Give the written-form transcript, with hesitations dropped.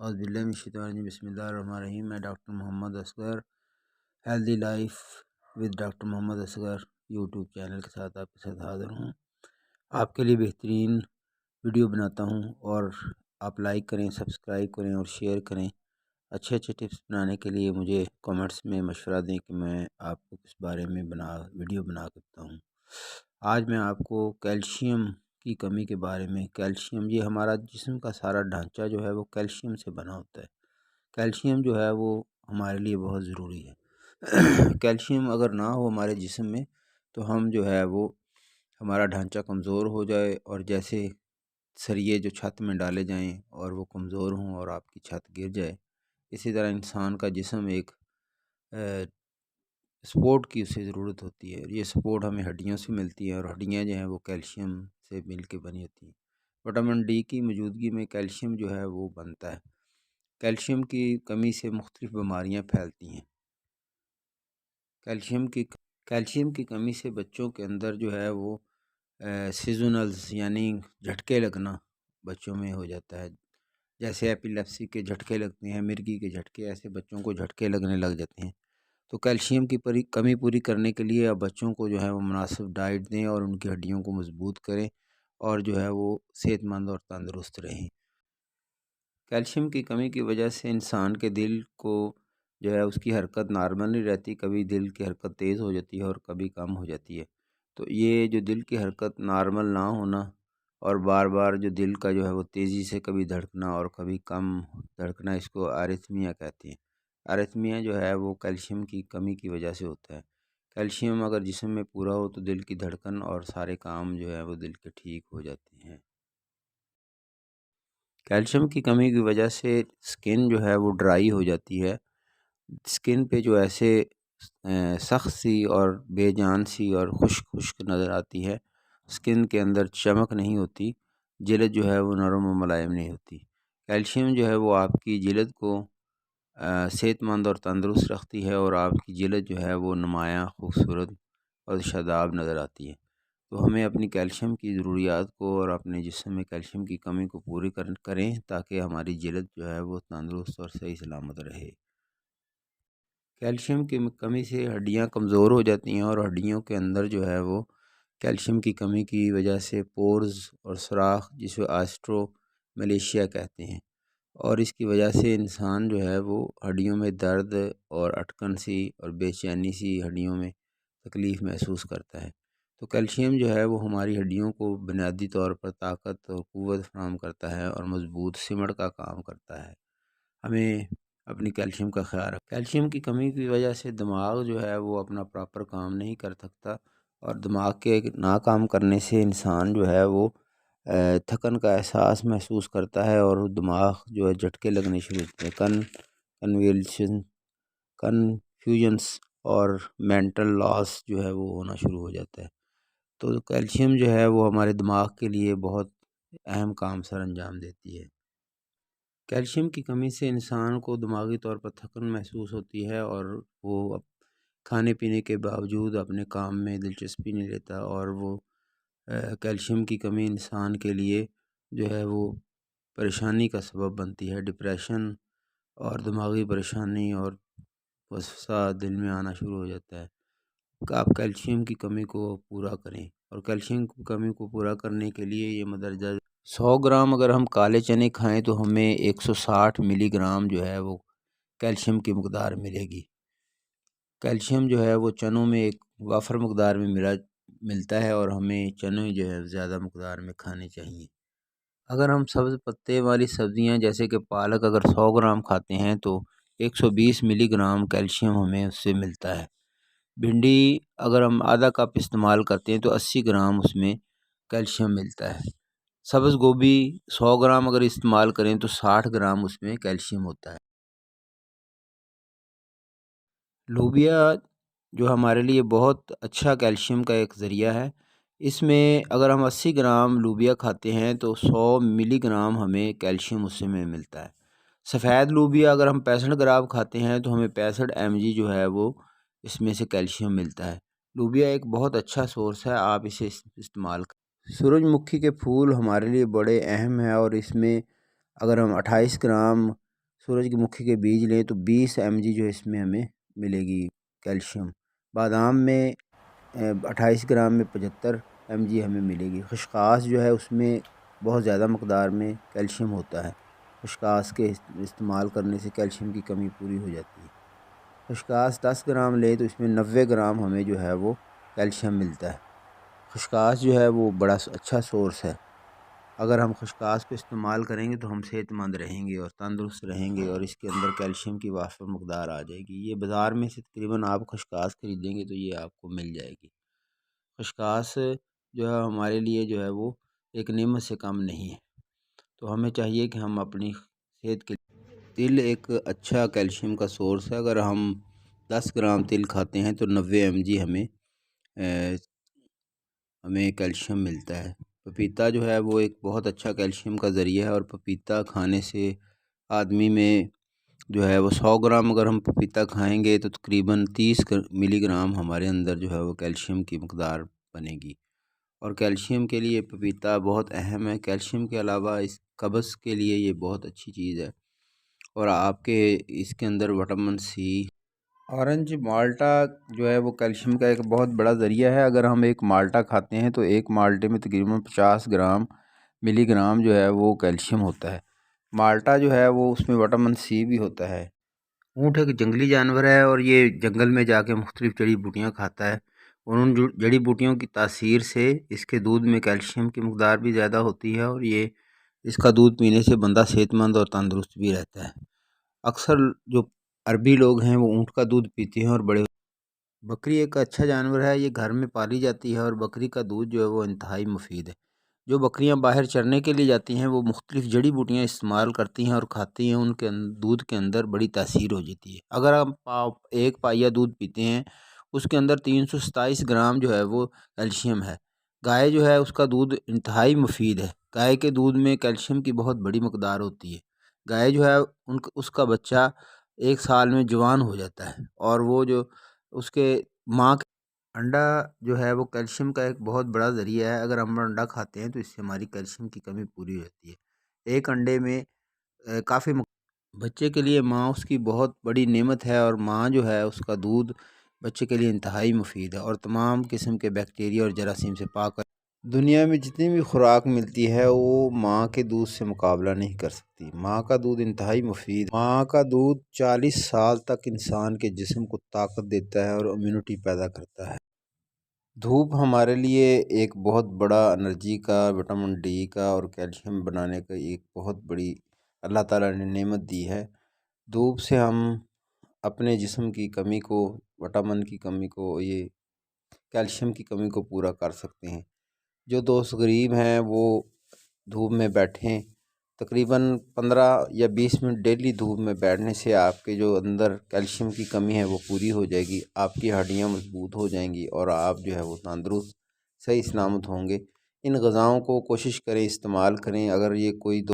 اعوذ باللہ من الشیطان الرجیم بسم اللہ الرحمن الرحیم۔ میں doctor Muhammad Asghar healthy life with doctor Muhammad Asghar YouTube channel کے ساتھ آپ کے ساتھ حاضر ہوں۔ آپ کے لیے بہترین ویڈیو بناتا ہوں اور آپ لائک کریں، سبسکرائب کریں اور شیئر کریں۔ اچھے ٹپس بنانے کے لیے مجھے کامنٹس میں مشورہ دیں کہ میں آپ کو کس بارے میں ویڈیو بنا سکتا ہوں۔ آج میں آپ کو کیلشیم کی کمی کے بارے میں، کیلشیم یہ ہمارا جسم کا سارا ڈھانچہ جو ہے وہ کیلشیم سے بنا ہوتا ہے۔ کیلشیم جو ہے وہ ہمارے لیے بہت ضروری ہے۔ کیلشیم اگر نہ ہو ہمارے جسم میں تو ہم جو ہے وہ ہمارا ڈھانچہ کمزور ہو جائے، اور جیسے سریے جو چھت میں ڈالے جائیں اور وہ کمزور ہوں اور آپ کی چھت گر جائے، اسی طرح انسان کا جسم ایک سپورٹ کی اسے ضرورت ہوتی ہے۔ یہ سپورٹ ہمیں ہڈیوں سے ملتی ہے، اور ہڈیاں جو ہیں وہ کیلشیم سے مل کے بنی ہوتی ہیں۔ وٹامن ڈی کی موجودگی میں کیلشیم جو ہے وہ بنتا ہے۔ کیلشیم کی کمی سے مختلف بیماریاں پھیلتی ہیں۔ کیلشیم کی کمی سے بچوں کے اندر جو ہے وہ سیزونلز یعنی جھٹکے لگنا بچوں میں ہو جاتا ہے۔ جیسے ایپیلیپسی کے جھٹکے لگتے ہیں، مرگی کے جھٹکے، ایسے بچوں کو جھٹکے لگنے لگ جاتے ہیں۔ تو کیلشیم کی کمی پوری کرنے کے لیے اب بچوں کو جو ہے وہ مناسب ڈائٹ دیں اور ان کی ہڈیوں کو مضبوط کریں، اور جو ہے وہ صحت مند اور تندرست رہیں۔ کیلشیم کی کمی کی وجہ سے انسان کے دل کو جو ہے اس کی حرکت نارمل نہیں رہتی، کبھی دل کی حرکت تیز ہو جاتی ہے اور کبھی کم ہو جاتی ہے۔ تو یہ جو دل کی حرکت نارمل نہ ہونا اور بار بار جو دل کا جو ہے وہ تیزی سے کبھی دھڑکنا اور کبھی کم دھڑکنا، اس کو آرتھمیا کہتے ہیں۔ آرتھمیا جو ہے وہ کیلشیم کی کمی کی وجہ سے ہوتا ہے۔ کیلشیم اگر جسم میں پورا ہو تو دل کی دھڑکن اور سارے کام جو ہے وہ دل کے ٹھیک ہو جاتے ہیں۔ کیلشیم کی کمی کی وجہ سے سکن جو ہے وہ ڈرائی ہو جاتی ہے۔ سکن پہ جو ایسے سخت سی اور بے جان سی اور خشک نظر آتی ہے، سکن کے اندر چمک نہیں ہوتی، جلد جو ہے وہ نرم و ملائم نہیں ہوتی۔ کیلشیم جو ہے وہ آپ کی جلد کو صحت مند اور تندرست رکھتی ہے، اور آپ کی جلد جو ہے وہ نمایاں، خوبصورت اور شاداب نظر آتی ہے۔ تو ہمیں اپنی کیلشیم کی ضروریات کو اور اپنے جسم میں کیلشیم کی کمی کو پوری کریں تاکہ ہماری جلد جو ہے وہ تندرست اور صحیح سلامت رہے۔ کیلشیم کی کمی سے ہڈیاں کمزور ہو جاتی ہیں، اور ہڈیوں کے اندر جو ہے وہ کیلشیم کی کمی کی وجہ سے پورز اور سوراخ، جسے آسٹرو ملیشیا کہتے ہیں، اور اس کی وجہ سے انسان جو ہے وہ ہڈیوں میں درد اور اٹکن سی اور بے چینی سی ہڈیوں میں تکلیف محسوس کرتا ہے۔ تو کیلشیم جو ہے وہ ہماری ہڈیوں کو بنیادی طور پر طاقت اور قوت فراہم کرتا ہے اور مضبوط سمڑ کا کام کرتا ہے۔ ہمیں اپنی کیلشیم کا خیال رکھیں۔ کیلشیم کی کمی کی وجہ سے دماغ جو ہے وہ اپنا پراپر کام نہیں کر سکتا، اور دماغ کے ناکام کرنے سے انسان جو ہے وہ تھکن کا احساس محسوس کرتا ہے، اور دماغ جو ہے جھٹکے لگنے شروع ہوتے ہیں، کنفیوژنس اور مینٹل لاس جو ہے وہ ہونا شروع ہو جاتا ہے۔ تو کیلشیم جو ہے وہ ہمارے دماغ کے لیے بہت اہم کام سر انجام دیتی ہے۔ کیلشیم کی کمی سے انسان کو دماغی طور پر تھکن محسوس ہوتی ہے، اور وہ کھانے پینے کے باوجود اپنے کام میں دلچسپی نہیں لیتا، اور وہ کیلشیم کی کمی انسان کے لیے جو ہے وہ پریشانی کا سبب بنتی ہے۔ ڈپریشن اور دماغی پریشانی اور وسوسہ دل میں آنا شروع ہو جاتا ہے۔ کہ آپ کیلشیم کی کمی کو پورا کریں، اور کیلشیم کی کمی کو پورا کرنے کے لیے یہ مدرجہ 100 گرام اگر ہم کالے چنے کھائیں تو ہمیں 160 ملی گرام جو ہے وہ کیلشیم کی مقدار ملے گی۔ کیلشیم جو ہے وہ چنوں میں ایک وافر مقدار میں ملتا ہے، اور ہمیں چنے جو ہے زیادہ مقدار میں کھانے چاہیے۔ اگر ہم سبز پتے والی سبزیاں جیسے کہ پالک اگر 100 گرام کھاتے ہیں تو 120 ملی گرام کیلشیم ہمیں اس سے ملتا ہے۔ بھنڈی اگر ہم آدھا کپ استعمال کرتے ہیں تو 80 گرام اس میں کیلشیم ملتا ہے۔ سبز گوبھی 100 گرام اگر استعمال کریں تو 60 گرام اس میں کیلشیم ہوتا ہے۔ لوبیا جو ہمارے لیے بہت اچھا کیلشیم کا ایک ذریعہ ہے، اس میں اگر ہم 80 گرام لوبیا کھاتے ہیں تو 100 ملی گرام ہمیں کیلشیم اس میں ملتا ہے۔ سفید لوبیا اگر ہم 65 گرام کھاتے ہیں تو ہمیں 65 mg جو ہے وہ اس میں سے کیلشیم ملتا ہے۔ لوبیا ایک بہت اچھا سورس ہے، آپ اسے استعمال کریں۔ سورج مکھی کے پھول ہمارے لیے بڑے اہم ہیں، اور اس میں اگر ہم 28 گرام سورج کی مکھی کے بیج لیں تو 20 mg جو ہے اس میں ہمیں ملے گی کیلشیم۔ بادام میں 28 گرام میں 75 mg ہمیں ملے گی۔ خشخاش جو ہے اس میں بہت زیادہ مقدار میں کیلشیم ہوتا ہے۔ خشخاش کے استعمال کرنے سے کیلشیم کی کمی پوری ہو جاتی ہے۔ خشخاش 10 گرام لیں تو اس میں 90 گرام ہمیں جو ہے وہ کیلشیم ملتا ہے۔ خشخاش جو ہے وہ بڑا اچھا سورس ہے۔ اگر ہم خشخاش کو استعمال کریں گے تو ہم صحت مند رہیں گے اور تندرست رہیں گے، اور اس کے اندر کیلشیم کی وافر مقدار آ جائے گی۔ یہ بازار میں سے تقریباً آپ خشخاش خریدیں گے تو یہ آپ کو مل جائے گی۔ خشخاش جو ہے ہمارے لیے جو ہے وہ ایک نعمت سے کم نہیں ہے، تو ہمیں چاہیے کہ ہم اپنی صحت کے تل ایک اچھا کیلشیم کا سورس ہے۔ اگر ہم 10 گرام تل کھاتے ہیں تو 90 mg ہمیں کیلشیم ملتا ہے۔ پپیتا جو ہے وہ ایک بہت اچھا کیلشیم کا ذریعہ ہے، اور پپیتا کھانے سے آدمی میں جو ہے وہ 100 گرام اگر ہم پپیتا کھائیں گے تو تقریباً 30 ملی گرام ہمارے اندر جو ہے وہ کیلشیم کی مقدار بنے گی، اور کیلشیم کے لیے پپیتا بہت اہم ہے۔ کیلشیم کے علاوہ اس قبض کے لیے یہ بہت اچھی چیز ہے، اور آپ کے اس کے اندر وٹامن سی، اورنج مالٹا جو ہے وہ کیلشیم کا ایک بہت بڑا ذریعہ ہے۔ اگر ہم ایک مالٹا کھاتے ہیں تو ایک مالٹے میں تقریباً 50 ملی گرام جو ہے وہ کیلشیم ہوتا ہے۔ مالٹا جو ہے وہ اس میں وٹامن سی بھی ہوتا ہے۔ اونٹ ایک جنگلی جانور ہے، اور یہ جنگل میں جا کے مختلف جڑی بوٹیاں کھاتا ہے، اور ان جڑی بوٹیوں کی تاثیر سے اس کے دودھ میں کیلشیم کی مقدار بھی زیادہ ہوتی ہے، اور یہ اس کا دودھ پینے سے بندہ صحت مند اور تندرست بھی رہتا ہے۔ اکثر جو عربی لوگ ہیں وہ اونٹ کا دودھ پیتے ہیں اور بڑے۔ بکری ایک اچھا جانور ہے، یہ گھر میں پالی جاتی ہے، اور بکری کا دودھ جو ہے وہ انتہائی مفید ہے۔ جو بکریاں باہر چرنے کے لیے جاتی ہیں وہ مختلف جڑی بوٹیاں استعمال کرتی ہیں اور کھاتی ہیں، ان کے دودھ کے اندر بڑی تاثیر ہو جاتی ہے۔ اگر ہم ایک پائیا دودھ پیتے ہیں اس کے اندر 327 گرام جو ہے وہ کیلشیم ہے۔ گائے جو ہے اس کا دودھ انتہائی مفید ہے۔ گائے کے دودھ میں کیلشیم کی بہت بڑی مقدار ہوتی ہے۔ گائے جو ہے اس کا بچہ 1 سال میں جوان ہو جاتا ہے، اور وہ جو اس کے ماں انڈا جو ہے وہ کیلشیم کا ایک بہت بڑا ذریعہ ہے۔ اگر ہم انڈا کھاتے ہیں تو اس سے ہماری کیلشیم کی کمی پوری ہو جاتی ہے۔ ایک انڈے میں کافی بچے کے لیے ماں اس کی بہت بڑی نعمت ہے، اور ماں جو ہے اس کا دودھ بچے کے لیے انتہائی مفید ہے، اور تمام قسم کے بیکٹیریا اور جراثیم سے پاک ہے۔ دنیا میں جتنی بھی خوراک ملتی ہے وہ ماں کے دودھ سے مقابلہ نہیں کر سکتی۔ ماں کا دودھ انتہائی مفید ہے۔ ماں کا دودھ 40 سال تک انسان کے جسم کو طاقت دیتا ہے اور امیونٹی پیدا کرتا ہے۔ دھوپ ہمارے لیے ایک بہت بڑا انرجی کا، وٹامن ڈی کا اور کیلشیم بنانے کا ایک بہت بڑی اللہ تعالیٰ نے نعمت دی ہے۔ دھوپ سے ہم اپنے جسم کی کمی کو، وٹامن کی کمی کو، یہ کیلشیم کی کمی کو پورا کر سکتے ہیں۔ جو دوست غریب ہیں وہ دھوپ میں بیٹھیں، تقریباً 15 یا 20 منٹ ڈیلی دھوپ میں بیٹھنے سے آپ کے جو اندر کیلشیم کی کمی ہے وہ پوری ہو جائے گی، آپ کی ہڈیاں مضبوط ہو جائیں گی، اور آپ جو ہے وہ تندرست صحیح سلامت ہوں گے۔ ان غذاؤں کو کوشش کریں استعمال کریں۔ اگر یہ کوئی